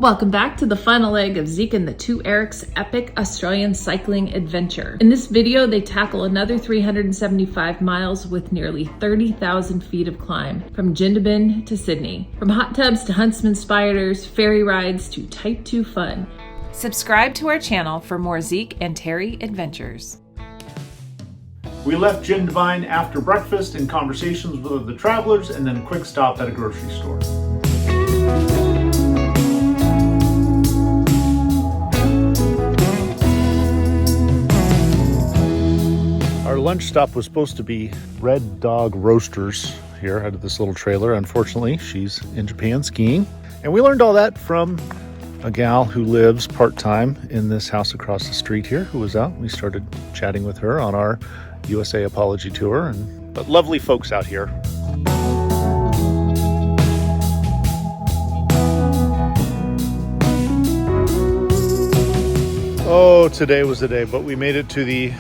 Welcome back to the final leg of Zeke and the two Erics' epic Australian cycling adventure. In this video, they tackle another 375 miles with nearly 30,000 feet of climb, from Jindabyne to Sydney. From hot tubs to huntsman spiders, ferry rides to Type 2 fun. Subscribe to our channel for more Zeke and Terri adventures. We left Jindabyne after breakfast in conversations with other travelers and then a quick stop at a grocery store. Our lunch stop was supposed to be Red Dog Roasters here out of this little trailer. Unfortunately, she's in Japan skiing. And we learned all that from a gal who lives part-time in this house across the street here who was out. We started chatting with her on our USA Apology Tour. But lovely folks out here. Oh, today was the day, but we made it to the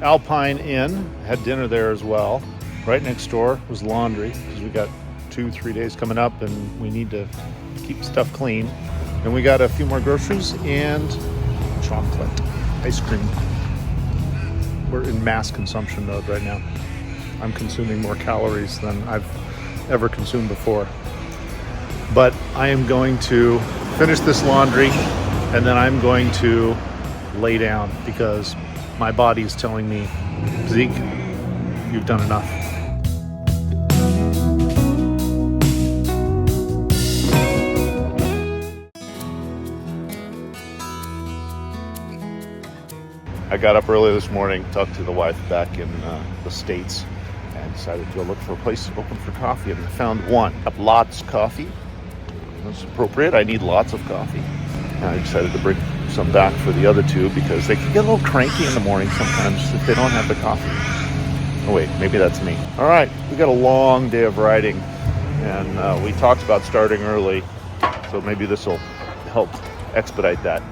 Alpine Inn, had dinner there as well. Right next door was laundry because we got 2-3 days coming up and we need to keep stuff clean. And we got a few more groceries and chocolate, ice cream. We're in mass consumption mode right now. I'm consuming more calories than I've ever consumed before. But I am going to finish this laundry and then I'm going to lay down because my body is telling me, Zeke, you've done enough. I got up early this morning, talked to the wife back in the States, and decided to go look for a place open for coffee, and I found one. Up Lots Coffee. That's appropriate. I need lots of coffee. And I decided to bring some back for the other two because they can get a little cranky in the morning sometimes if they don't have the coffee. Oh wait, maybe that's me. All right, we got a long day of riding and we talked about starting early, so maybe this will help expedite that.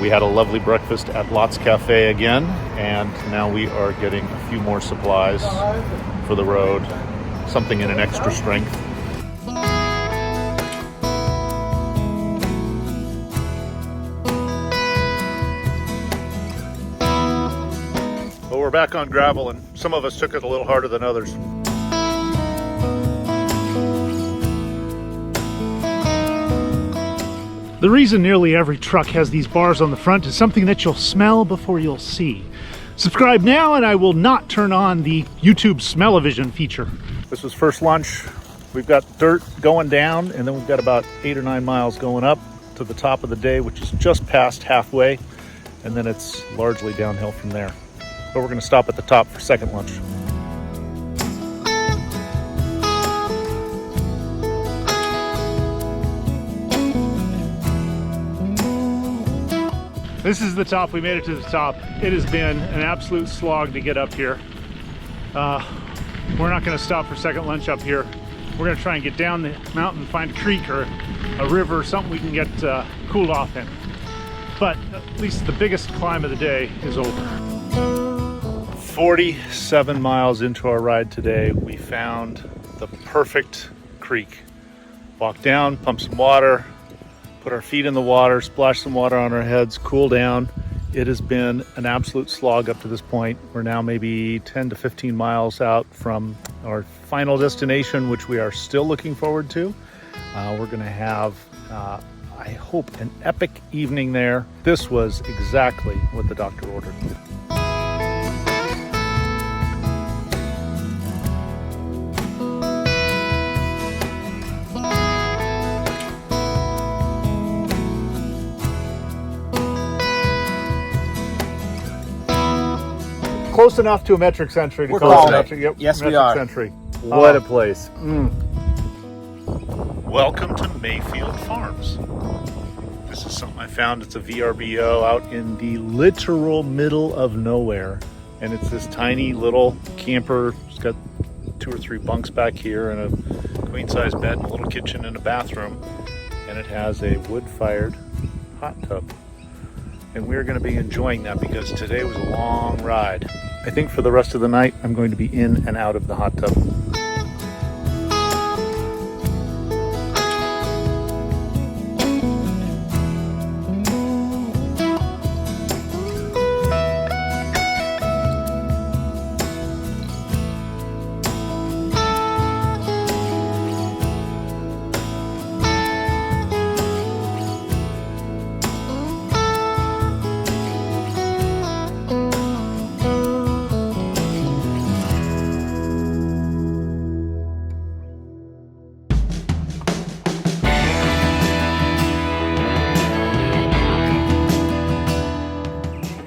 We had a lovely breakfast at Lots Cafe again, and now we are getting a few more supplies for the road, something in an extra strength. We're back on gravel, and some of us took it a little harder than others. The reason nearly every truck has these bars on the front is something that you'll smell before you'll see. Subscribe now and I will not turn on the YouTube smell-o-vision feature. This was first lunch. We've got dirt going down, and then we've got about 8 or 9 miles going up to the top of the day, which is just past halfway, and then it's largely downhill from there. But we're going to stop at the top for second lunch. This is the top. We made it to the top. It has been an absolute slog to get up here. We're not going to stop for second lunch up here. We're going to try and get down the mountain and find a creek or a river or something we can get cooled off in. But at least the biggest climb of the day is over. 47 miles into our ride today, we found the perfect creek. Walk down, pump some water, put our feet in the water, splash some water on our heads, cool down. It has been an absolute slog up to this point. We're now maybe 10 to 15 miles out from our final destination, which we are still looking forward to. We're gonna have, I hope, an epic evening there. This was exactly what the doctor ordered. Close enough to a metric century to call it metric. Yep, yes, metric we are. Century. What a place. Welcome to Mayfield Farms. This is something I found. It's a VRBO out in the literal middle of nowhere. And it's this tiny little camper. It's got 2 or 3 bunks back here and a queen-size bed and a little kitchen and a bathroom. And it has a wood-fired hot tub. And we're going to be enjoying that because today was a long ride. I think for the rest of the night, I'm going to be in and out of the hot tub.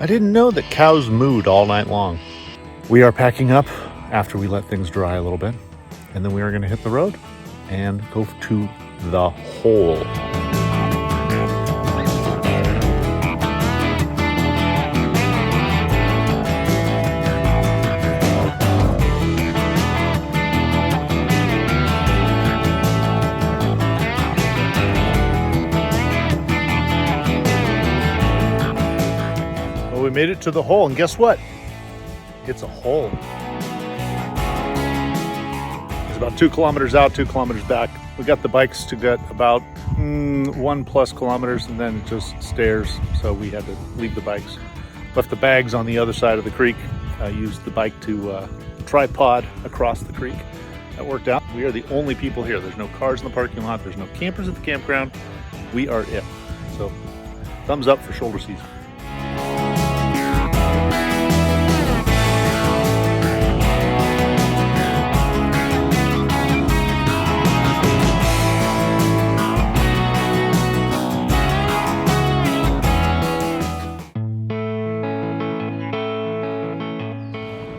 I didn't know that cows mooed all night long. We are packing up after we let things dry a little bit, and then we are going to hit the road and go to the hole. We made it to the hole, and guess what? It's a hole. It's about 2 kilometers out, 2 kilometers back. We got the bikes to get about 1+ kilometers, and then just stairs, so we had to leave the bikes. Left the bags on the other side of the creek. Used the bike to tripod across the creek. That worked out. We are the only people here. There's no cars in the parking lot. There's no campers at the campground. We are it. So thumbs up for shoulder season.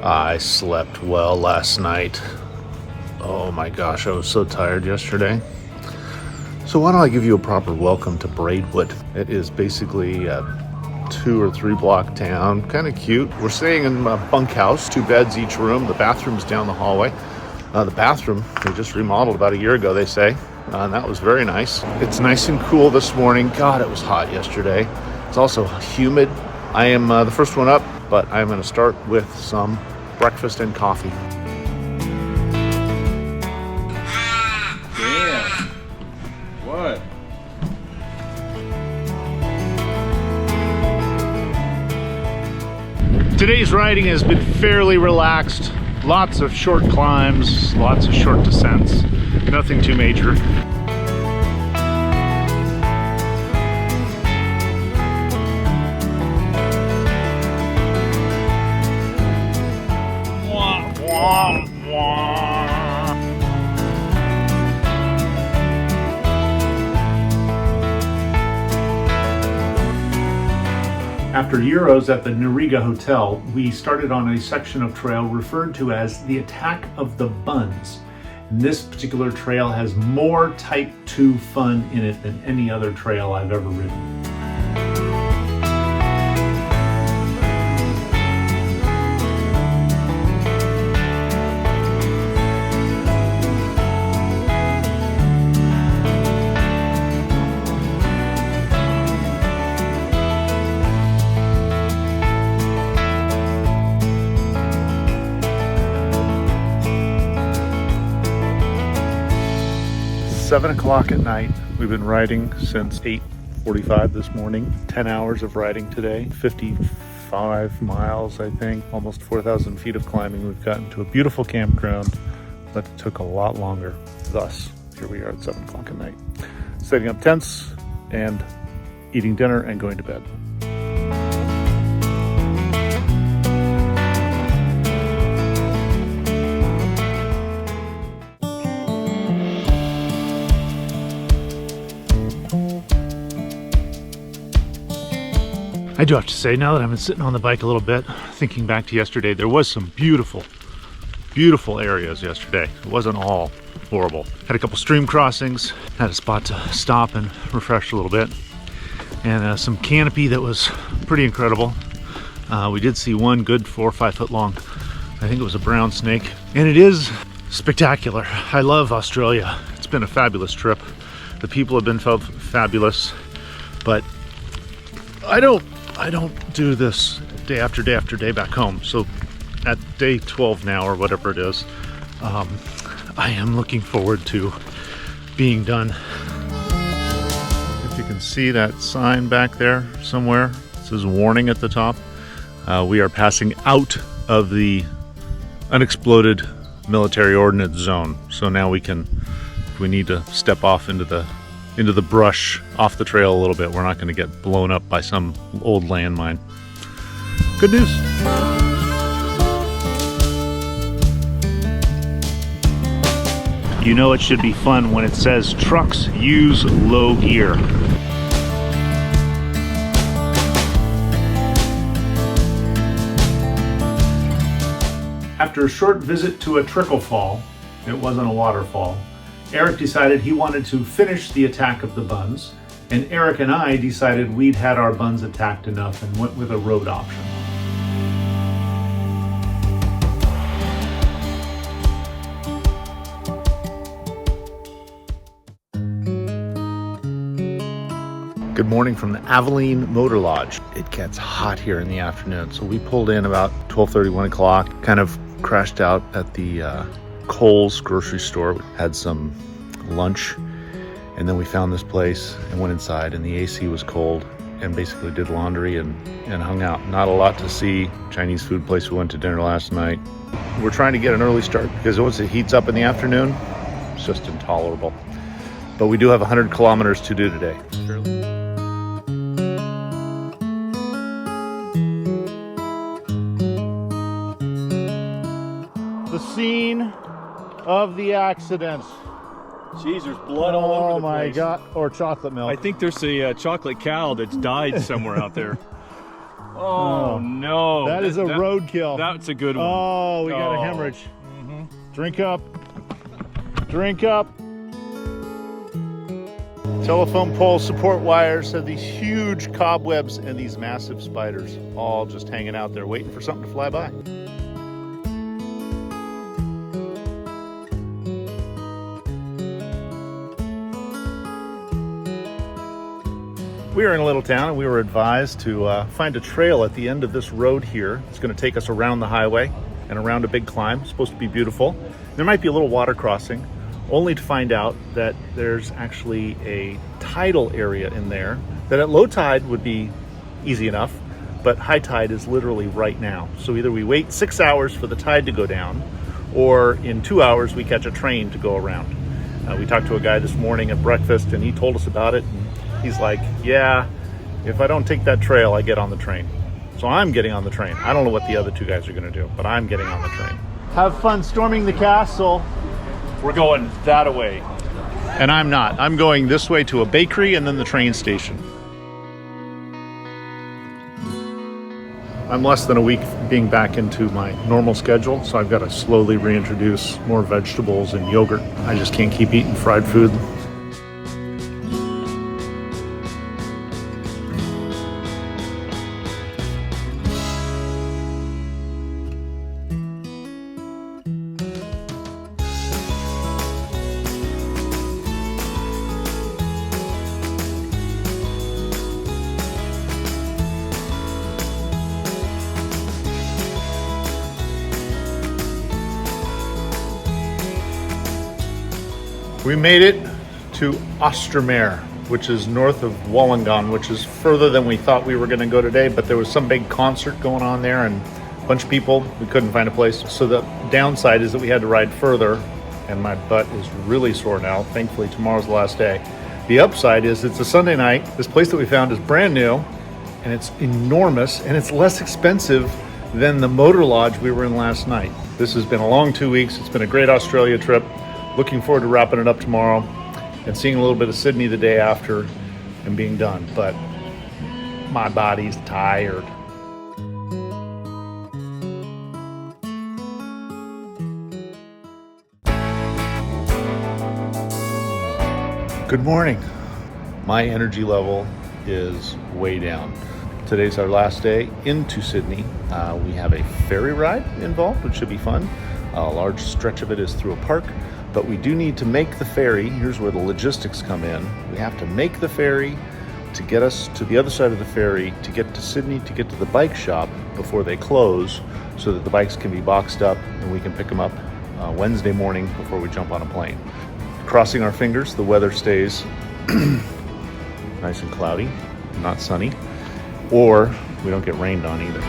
I slept well last night. Oh my gosh, I was so tired yesterday. So why don't I give you a proper welcome to Braidwood. It is basically a 2 or 3 block town, kind of cute. We're staying in a bunkhouse, 2 beds each room. The bathroom's down the hallway. The bathroom, they just remodeled about a year ago, they say. And that was very nice. It's nice and cool this morning. God, it was hot yesterday. It's also humid. I am the first one up, but I'm gonna start with some breakfast and coffee. Damn. What? Today's riding has been fairly relaxed. Lots of short climbs, lots of short descents. Nothing too major. After Euros at the Noriga Hotel, we started on a section of trail referred to as the Attack of the Buns. And this particular trail has more Type 2 fun in it than any other trail I've ever ridden. It's 7 o'clock at night. We've been riding since 8:45 this morning. 10 hours of riding today. 55 miles, I think. Almost 4,000 feet of climbing. We've gotten to a beautiful campground, but it took a lot longer. Thus, here we are at 7 o'clock at night. Setting up tents and eating dinner and going to bed. I do have to say, now that I've been sitting on the bike a little bit, thinking back to yesterday, there was some beautiful, beautiful areas yesterday. It wasn't all horrible. Had a couple stream crossings, had a spot to stop and refresh a little bit, and some canopy that was pretty incredible. We did see one good 4 or 5 foot long, I think it was a brown snake, and it is spectacular. I love Australia. It's been a fabulous trip. The people have been fabulous, but I don't do this day after day after day back home. So at day 12 now, or whatever it is, I am looking forward to being done. If you can see that sign back there somewhere, it says warning at the top. We are passing out of the unexploded military ordnance zone. So now we can, if we need to step off into the brush off the trail a little bit, we're not going to get blown up by some old landmine. Good news. You know it should be fun when it says trucks use low gear. After a short visit to a trickle fall, it wasn't a waterfall, Eric decided he wanted to finish the attack of the buns, and Eric and I decided we'd had our buns attacked enough and went with a road option. Good morning from the Aveline Motor Lodge. It gets hot here in the afternoon, so we pulled in about 12:30, 1 o'clock, kind of crashed out at the Kohl's grocery store, had some lunch, and then we found this place and went inside, and the AC was cold, and basically did laundry and hung out. Not a lot to see. Chinese food place we went to dinner last night. We're trying to get an early start because once it heats up in the afternoon, it's just intolerable. But we do have 100 kilometers to do today. The scene of the accident. Jeez, there's blood all over the place. Oh my God, or chocolate milk. I think there's a chocolate cow that's died somewhere out there. Oh no. That is a roadkill. That's a good one. Oh, we got a hemorrhage. Drink up. Drink up. Telephone pole support wires have these huge cobwebs and these massive spiders all just hanging out there waiting for something to fly by. We are in a little town and we were advised to find a trail at the end of this road here. It's going to take us around the highway and around a big climb. It's supposed to be beautiful. There might be a little water crossing, only to find out that there's actually a tidal area in there that at low tide would be easy enough, but high tide is literally right now. So either we wait 6 hours for the tide to go down, or in 2 hours we catch a train to go around. We talked to a guy this morning at breakfast and he told us about it. He's like, yeah, if I don't take that trail, I get on the train. So I'm getting on the train. I don't know what the other two guys are gonna do, but I'm getting on the train. Have fun storming the castle. We're going that way. And I'm not. I'm going this way to a bakery and then the train station. I'm less than a week being back into my normal schedule, so I've got to slowly reintroduce more vegetables and yogurt. I just can't keep eating fried food. We made it to Austinmer, which is north of Wollongong, which is further than we thought we were going to go today, but there was some big concert going on there and a bunch of people. We couldn't find a place. So the downside is that we had to ride further, and my butt is really sore now. Thankfully, tomorrow's the last day. The upside is it's a Sunday night. This place that we found is brand new, and it's enormous, and it's less expensive than the motor lodge we were in last night. This has been a long 2 weeks. It's been a great Australia trip. Looking forward to wrapping it up tomorrow and seeing a little bit of Sydney the day after and being done. But my body's tired. Good morning. My energy level is way down. Today's our last day into Sydney. We have a ferry ride involved, which should be fun. A large stretch of it is through a park. But we do need to make the ferry. Here's where the logistics come in. We have to make the ferry to get us to the other side of the ferry, to get to Sydney, to get to the bike shop before they close, so that the bikes can be boxed up and we can pick them up Wednesday morning before we jump on a plane. Crossing our fingers, the weather stays nice and cloudy, not sunny, or we don't get rained on either.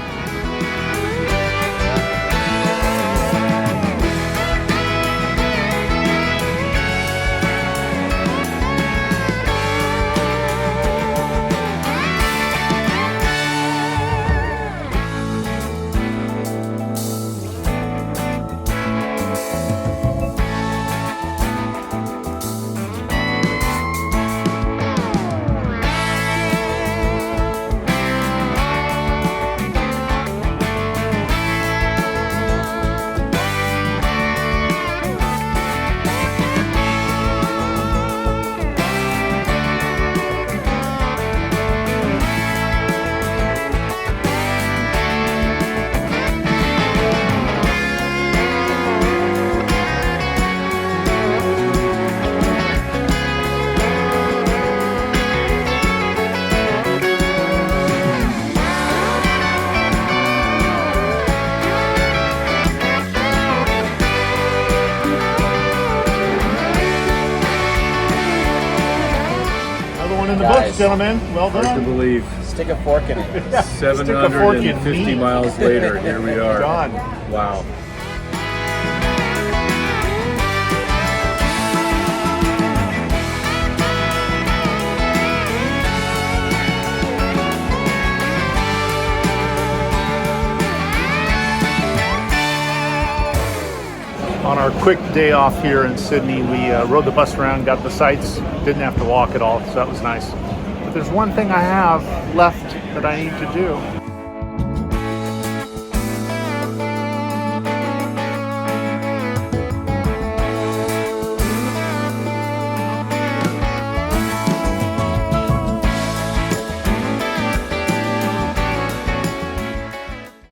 the Guys. books, gentlemen. Well Hard to done. believe. Stick a fork in it. Stick a fork in 750 me. miles later, here we are. Done. Wow. On our quick day off here in Sydney, we rode the bus around, got the sights, didn't have to walk at all, so that was nice. But there's one thing I have left that I need to do.